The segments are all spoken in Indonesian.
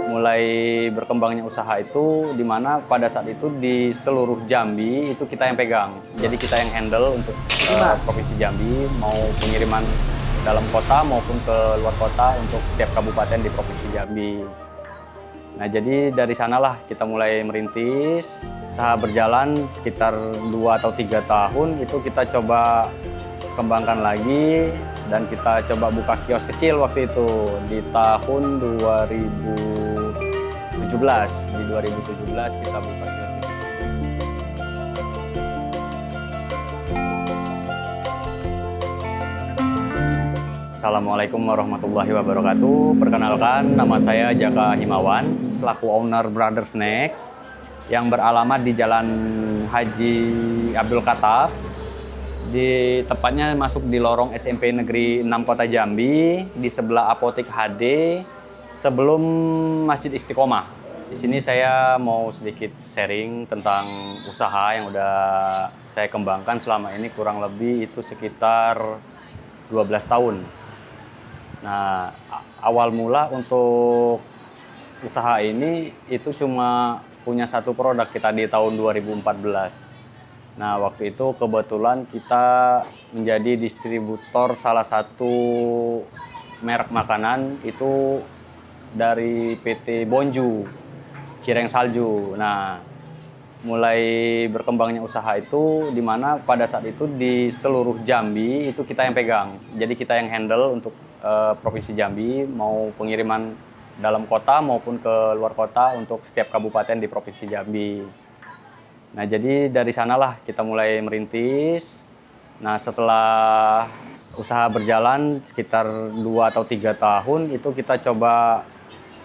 Mulai berkembangnya usaha itu di mana pada saat itu di seluruh Jambi itu kita yang pegang. Jadi kita yang handle untuk Provinsi Jambi, mau pengiriman dalam kota maupun ke luar kota untuk setiap kabupaten di Provinsi Jambi. Nah, jadi dari sanalah kita mulai merintis. Usaha berjalan sekitar 2 atau 3 tahun, itu kita coba kembangkan lagi dan kita coba buka kios kecil waktu itu di tahun 2017. Di 2017 kita buka kios kecil. Assalamualaikum warahmatullahi wabarakatuh. Perkenalkan, nama saya Jaka Himawan, selaku owner Brother Snack yang beralamat di Jalan Haji Abdul Khattab, di tepatnya masuk di lorong SMP Negeri 6 Kota Jambi, di sebelah Apotek HD, sebelum Masjid Istiqomah. Di sini saya mau sedikit sharing tentang usaha yang udah saya kembangkan selama ini, kurang lebih itu sekitar 12 tahun. Nah, awal mula untuk usaha ini itu cuma punya satu produk kita di tahun 2014. Nah, waktu itu kebetulan kita menjadi distributor salah satu merek makanan itu dari PT Bonju, Cireng Salju. Nah, mulai berkembangnya usaha itu di mana pada saat itu di seluruh Jambi itu kita yang pegang. Jadi kita yang handle untuk Provinsi Jambi, mau pengiriman dalam kota maupun ke luar kota untuk setiap kabupaten di Provinsi Jambi. Nah, jadi dari sanalah kita mulai merintis. Nah, setelah usaha berjalan sekitar 2 atau 3 tahun, itu kita coba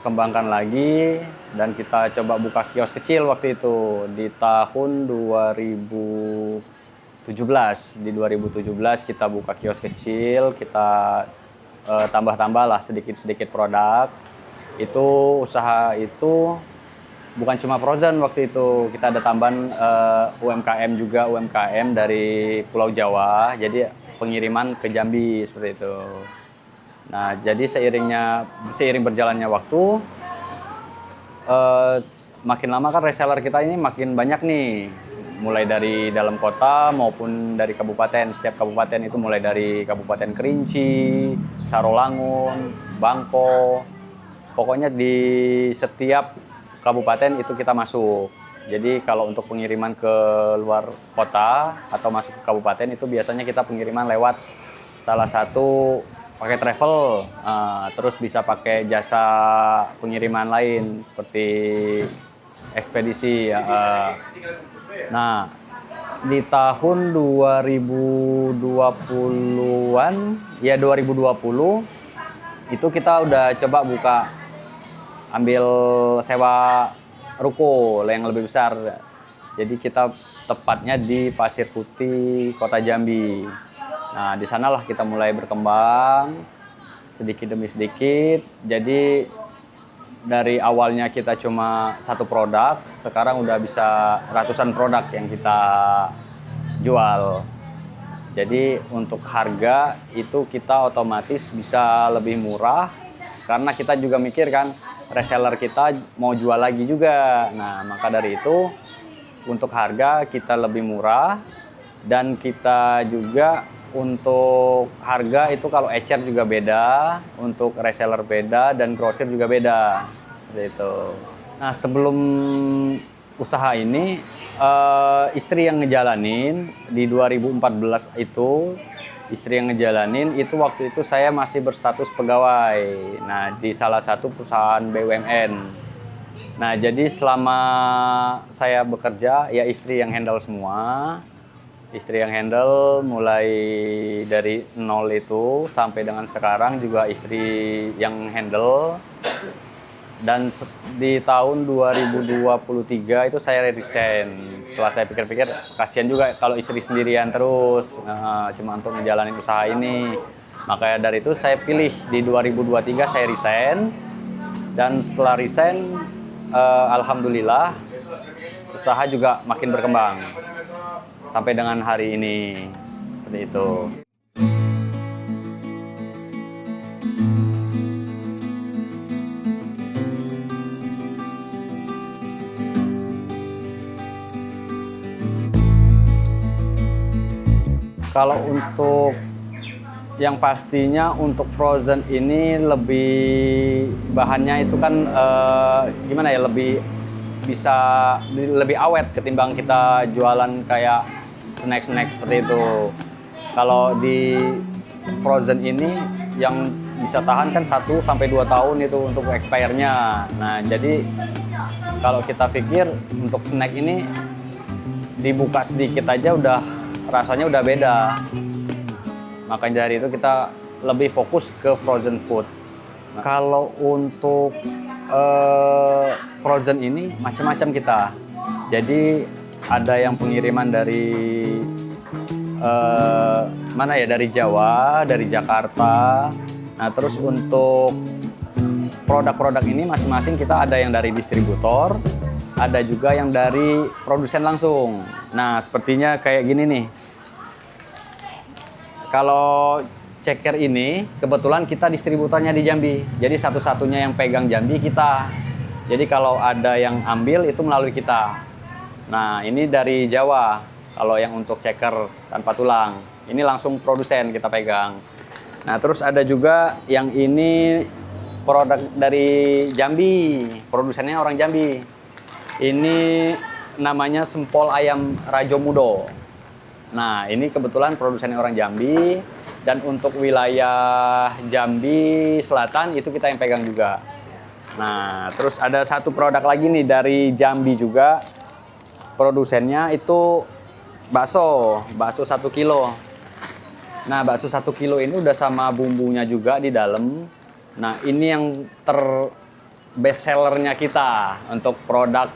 kembangkan lagi dan kita coba buka kios kecil waktu itu di tahun 2017. Di 2017 kita buka kios kecil, kita tambah-tambah lah sedikit-sedikit produk. Itu usaha itu bukan cuma frozen waktu itu, kita ada tambahan UMKM juga, UMKM dari Pulau Jawa, jadi pengiriman ke Jambi seperti itu. Nah, jadi seiring berjalannya waktu, makin lama kan reseller kita ini makin banyak nih, mulai dari dalam kota maupun dari kabupaten. Setiap kabupaten itu mulai dari Kabupaten Kerinci, Sarolangun, Bangko, pokoknya di setiap kabupaten itu kita masuk. Jadi kalau untuk pengiriman ke luar kota atau masuk ke kabupaten itu biasanya kita pengiriman lewat salah satu pakai travel, terus bisa pakai jasa pengiriman lain seperti ekspedisi. Nah, di tahun 2020-an, ya 2020, itu kita udah coba buka, ambil sewa ruko yang lebih besar. Jadi kita tepatnya di Pasir Putih, Kota Jambi. Nah, di sanalah kita mulai berkembang sedikit demi sedikit. Jadi dari awalnya kita cuma satu produk, sekarang udah bisa ratusan produk yang kita jual. Jadi untuk harga itu kita otomatis bisa lebih murah, karena kita juga mikir kan reseller kita mau jual lagi juga. Nah, maka dari itu untuk harga kita lebih murah, dan kita juga untuk harga itu kalau ecer juga beda, untuk reseller beda, dan grosir juga beda. Seperti itu. Nah, sebelum usaha ini, istri yang ngejalanin di 2014 itu, istri yang ngejalanin itu waktu itu saya masih berstatus pegawai. Nah, di salah satu perusahaan BUMN. Nah, jadi selama saya bekerja, ya istri yang handle semua. Istri yang handle mulai dari nol itu sampai dengan sekarang juga istri yang handle. Dan di tahun 2023 itu saya resign. Setelah saya pikir-pikir, kasihan juga kalau istri sendirian terus, cuma untuk ngejalanin usaha ini. Makanya dari itu saya pilih di 2023 saya resign. Dan setelah resign, alhamdulillah usaha juga makin berkembang sampai dengan hari ini, seperti itu. Kalau untuk yang pastinya untuk frozen ini lebih bahannya itu kan gimana ya, bisa lebih awet ketimbang kita jualan kayak snack-snack seperti itu. Kalau di frozen ini yang bisa tahan kan 1 sampai 2 tahun itu untuk expire-nya. Nah, jadi kalau kita pikir untuk snack ini dibuka sedikit aja udah rasanya udah beda. Makanya dari itu kita lebih fokus ke frozen food. Kalau untuk frozen ini macam-macam kita. Jadi ada yang pengiriman dari mana ya, dari Jawa, dari Jakarta. Nah, terus untuk produk-produk ini masing-masing kita ada yang dari distributor, ada juga yang dari produsen langsung. Nah, sepertinya kayak gini nih. Kalau ceker ini kebetulan kita distributornya di Jambi. Jadi satu-satunya yang pegang Jambi kita. Jadi kalau ada yang ambil itu melalui kita. Nah, ini dari Jawa. Kalau yang untuk ceker tanpa tulang, ini langsung produsen kita pegang. Nah, terus ada juga yang ini produk dari Jambi, produsennya orang Jambi. Ini namanya sempol ayam Rajo Mudo. Nah, ini kebetulan produsennya orang Jambi, dan untuk wilayah Jambi Selatan itu kita yang pegang juga. Nah, terus ada satu produk lagi nih dari Jambi juga, produsennya itu bakso 1 kilo. Nah, bakso 1 kilo ini udah sama bumbunya juga di dalam. Nah, ini yang best sellernya kita untuk produk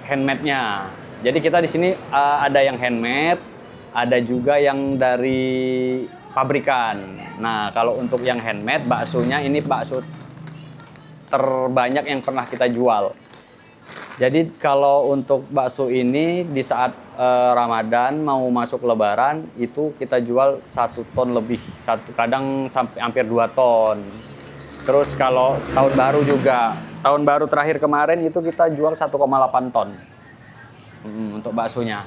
handmade-nya. Jadi kita di sini ada yang handmade, ada juga yang dari pabrikan. Nah, kalau untuk yang handmade, baksonya ini bakso terbanyak yang pernah kita jual. Jadi kalau untuk bakso ini di saat Ramadan mau masuk Lebaran itu kita jual 1 ton lebih, kadang sampai hampir 2 ton. Terus kalau tahun baru juga, tahun baru terakhir kemarin itu kita jual 1,8 ton untuk baksonya.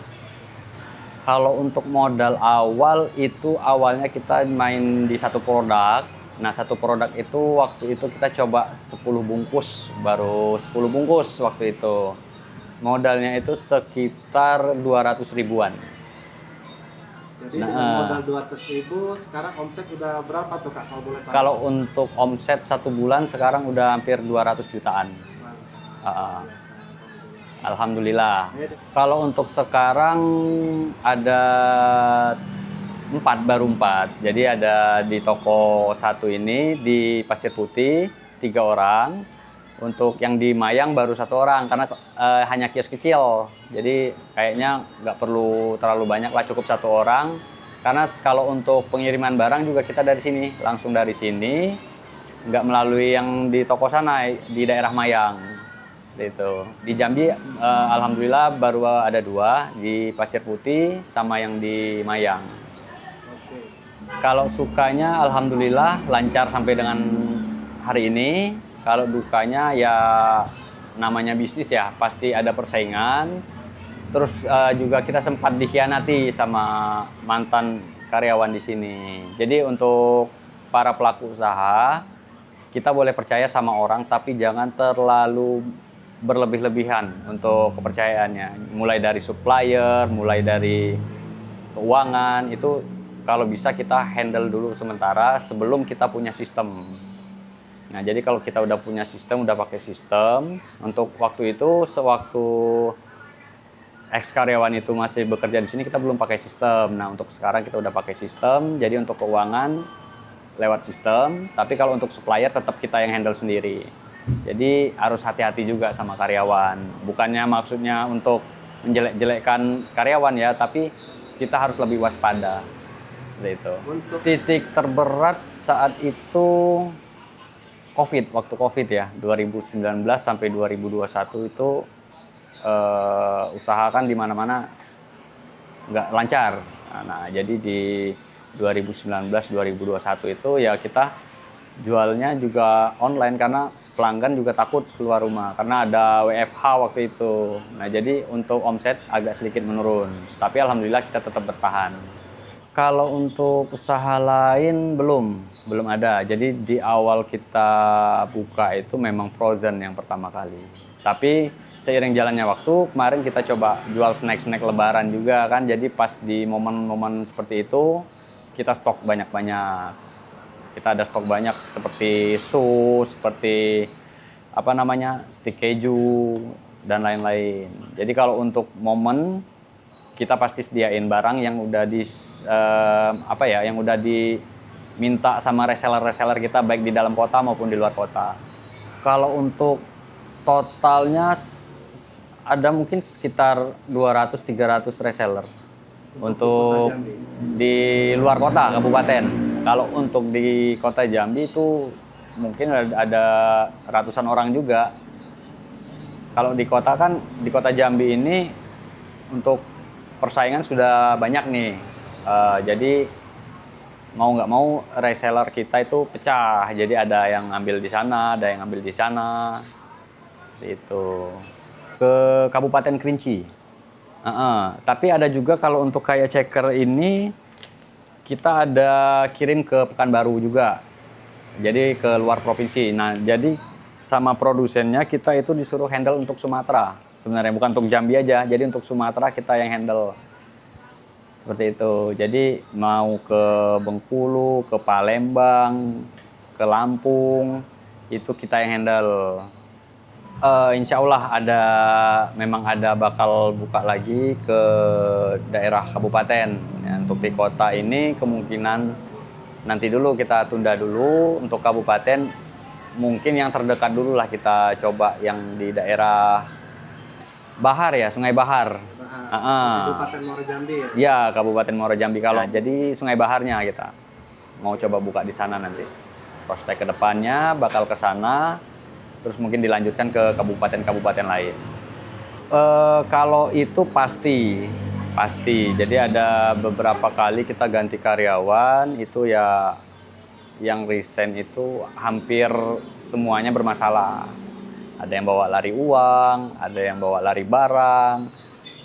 Kalau untuk modal awal itu awalnya kita main di satu produk. Nah, satu produk itu waktu itu kita coba 10 bungkus, baru 10 bungkus waktu itu. Modalnya itu sekitar 200 ribuan. Jadi dengan modal 200.000 sekarang omset udah berapa tuh Kak kalau boleh tahu? Kalau untuk omset 1 bulan sekarang udah hampir 200 jutaan. Alhamdulillah. Kalau untuk sekarang ada 4. Jadi ada di toko 1 ini di Pasir Putih 3 orang. Untuk yang di Mayang baru 1 orang karena hanya kios kecil. Jadi kayaknya nggak perlu terlalu banyak lah, cukup 1 orang. Karena kalau untuk pengiriman barang juga kita dari sini, langsung dari sini, nggak melalui yang di toko sana di daerah Mayang. Gitu. Di Jambi alhamdulillah baru ada 2, di Pasir Putih sama yang di Mayang. Kalau sukanya alhamdulillah lancar sampai dengan hari ini. Kalau dukanya ya namanya bisnis ya, pasti ada persaingan. Terus juga kita sempat dikhianati sama mantan karyawan di sini. Jadi untuk para pelaku usaha, kita boleh percaya sama orang tapi jangan terlalu berlebih-lebihan untuk kepercayaannya. Mulai dari supplier, mulai dari keuangan, itu kalau bisa kita handle dulu sementara sebelum kita punya sistem. Nah, jadi kalau kita udah punya sistem, udah pakai sistem, untuk waktu itu, sewaktu ex-karyawan itu masih bekerja di sini, kita belum pakai sistem. Nah, untuk sekarang kita udah pakai sistem, jadi untuk keuangan lewat sistem, tapi kalau untuk supplier tetap kita yang handle sendiri. Jadi harus hati-hati juga sama karyawan. Bukannya maksudnya untuk menjelek-jelekkan karyawan ya, tapi kita harus lebih waspada. Gitu. Titik terberat saat itu waktu COVID ya, 2019 sampai 2021 itu usaha kan di mana-mana nggak lancar. Nah, jadi di 2019-2021 itu ya kita jualnya juga online karena pelanggan juga takut keluar rumah karena ada WFH waktu itu. Nah, jadi untuk omset agak sedikit menurun, tapi alhamdulillah kita tetap bertahan. Kalau untuk usaha lain belum ada. Jadi di awal kita buka itu memang frozen yang pertama kali. Tapi seiring jalannya waktu, kemarin kita coba jual snack-snack lebaran juga kan. Jadi pas di momen-momen seperti itu, kita stok banyak-banyak. Kita ada stok banyak seperti sus, seperti apa namanya, stik keju, dan lain-lain. Jadi kalau untuk momen, kita pasti sediain barang yang udah yang udah diminta sama reseller-reseller kita baik di dalam kota maupun di luar kota. Kalau untuk totalnya ada mungkin sekitar 200-300 reseller untuk di luar kota kabupaten. Kalau untuk di kota Jambi itu mungkin ada ratusan orang juga. Kalau di kota kan, di kota Jambi ini untuk persaingan sudah banyak nih, jadi mau nggak mau reseller kita itu pecah. Jadi ada yang ngambil di sana, ada yang ngambil di sana, itu ke Kabupaten Kerinci. Tapi ada juga kalau untuk kayak ceker ini kita ada kirim ke Pekanbaru juga, jadi ke luar provinsi. Nah jadi sama produsennya kita itu disuruh handle untuk Sumatera. Sebenarnya bukan untuk Jambi aja, jadi untuk Sumatera kita yang handle. Seperti itu. Jadi mau ke Bengkulu, ke Palembang, ke Lampung, itu kita yang handle. Insya Allah memang ada bakal buka lagi ke daerah kabupaten. Ya, untuk di kota ini kemungkinan nanti dulu kita tunda dulu. Untuk kabupaten mungkin yang terdekat dulu lah kita coba yang di daerah Bahar ya, Sungai Bahar. Kabupaten Muaro Jambi ya? Ya, Kabupaten Muaro Jambi. Kalau jadi Sungai Baharnya kita mau coba buka di sana nanti. Prospek ke depannya bakal ke sana, terus mungkin dilanjutkan ke kabupaten-kabupaten lain. Kalau itu pasti. Jadi ada beberapa kali kita ganti karyawan, itu ya yang resign itu hampir semuanya bermasalah. Ada yang bawa lari uang, ada yang bawa lari barang.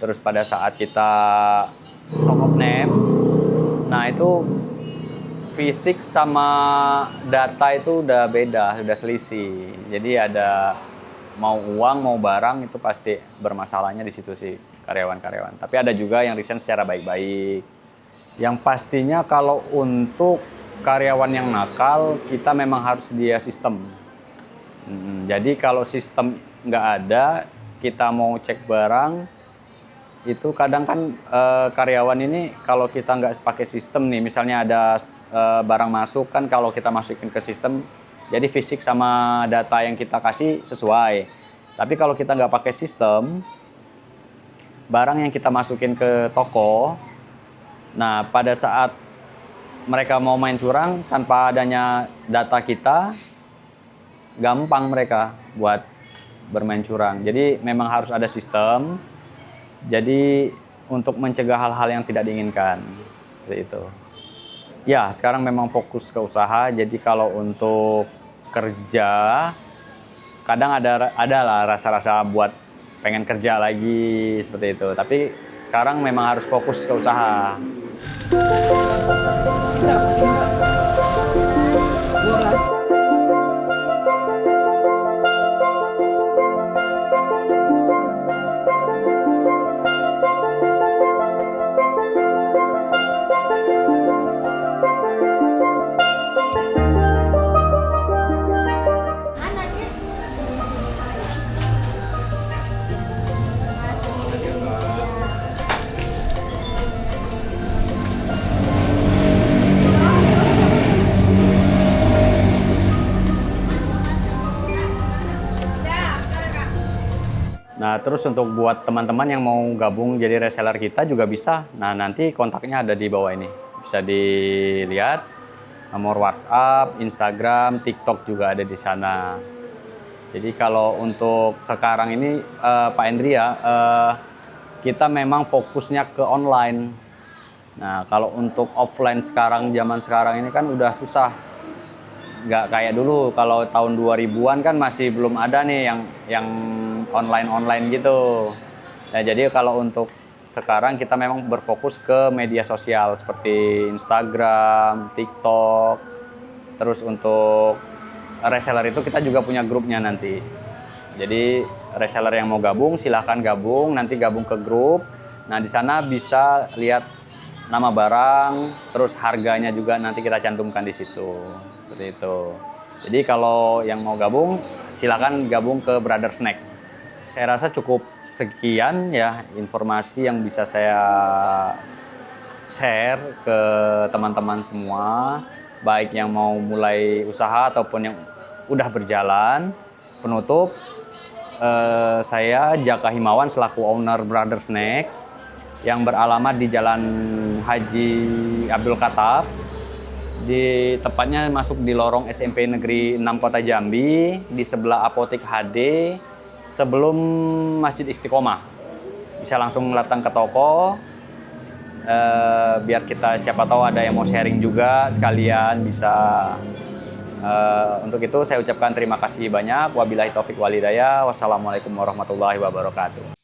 Terus pada saat kita stock of name, nah itu fisik sama data itu udah beda, udah selisih. Jadi ada mau uang, mau barang itu pasti bermasalahnya di situ sih karyawan-karyawan. Tapi ada juga yang resign secara baik-baik. Yang pastinya kalau untuk karyawan yang nakal, kita memang harus sedia sistem. Jadi kalau sistem nggak ada, kita mau cek barang, itu kadang kan karyawan ini kalau kita nggak pakai sistem nih, misalnya ada barang masuk kan, kalau kita masukin ke sistem, jadi fisik sama data yang kita kasih sesuai. Tapi kalau kita nggak pakai sistem, barang yang kita masukin ke toko, nah pada saat mereka mau main curang tanpa adanya data kita, gampang mereka buat bermain curang. Jadi memang harus ada sistem. Jadi untuk mencegah hal-hal yang tidak diinginkan. Seperti itu. Ya, sekarang memang fokus ke usaha. Jadi kalau untuk kerja, kadang ada lah rasa-rasa buat pengen kerja lagi seperti itu. Tapi sekarang memang harus fokus ke usaha. Berapa ini, Mbak? 12. Nah, terus untuk buat teman-teman yang mau gabung jadi reseller kita juga bisa. Nah, nanti kontaknya ada di bawah ini. Bisa dilihat nomor WhatsApp, Instagram, TikTok juga ada di sana. Jadi kalau untuk sekarang ini Pak Endri ya, kita memang fokusnya ke online. Nah, kalau untuk offline sekarang, zaman sekarang ini kan udah susah. Nggak kayak dulu, kalau tahun 2000-an kan masih belum ada nih yang online-online gitu. Nah, jadi kalau untuk sekarang kita memang berfokus ke media sosial seperti Instagram, TikTok. Terus untuk reseller itu kita juga punya grupnya nanti. Jadi reseller yang mau gabung silahkan gabung, nanti gabung ke grup. Nah di sana bisa lihat nama barang, terus harganya juga nanti kita cantumkan di situ. Seperti itu. Jadi kalau yang mau gabung silahkan gabung ke Brother Snack. Saya rasa cukup sekian ya informasi yang bisa saya share ke teman-teman semua, baik yang mau mulai usaha ataupun yang udah berjalan. Penutup, saya Jaka Himawan selaku owner Brother Snack yang beralamat di Jalan Haji Abdul Khattab, di tepatnya masuk di lorong SMP Negeri 6 Kota Jambi, di sebelah Apotik HD, sebelum Masjid Istiqomah. Bisa langsung datang ke toko, biar kita siapa tahu ada yang mau sharing juga sekalian bisa. Untuk itu saya ucapkan terima kasih banyak. Wabillahi taufik walhidayah. Wassalamualaikum warahmatullahi wabarakatuh.